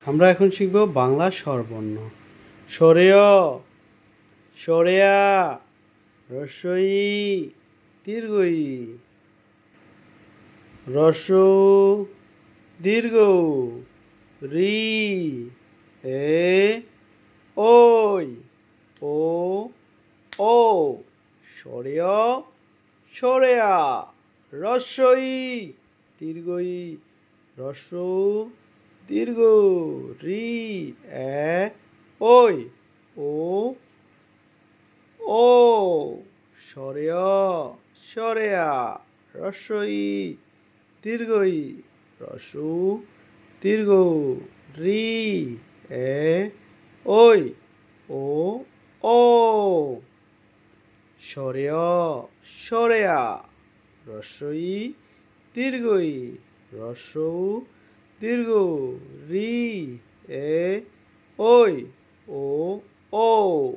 আমরা এখন শিখব বাংলা স্বরবর্ণ। সরেয়, সরেয়া, রস্বই, দীর্ঘই, রস্ব, দীর্ঘ, রি, এ, ওই, ও, ও, সরেয়, সরেয়া, রস্বই, দীর্ঘই, রস্ব, দীর্ঘ, রি, এ, ওই, ও, ও, সরেয়, সরেয়া, রস্বই, দীর্ঘই, রস্যু, দীর্ঘ, রি, এ, ওই, ও, ও, সরেয়, সরেয়া, রস্বই, দীর্ঘই, রস্যৌ, দীর্ঘ, রি, এ, ওই, ও, ও।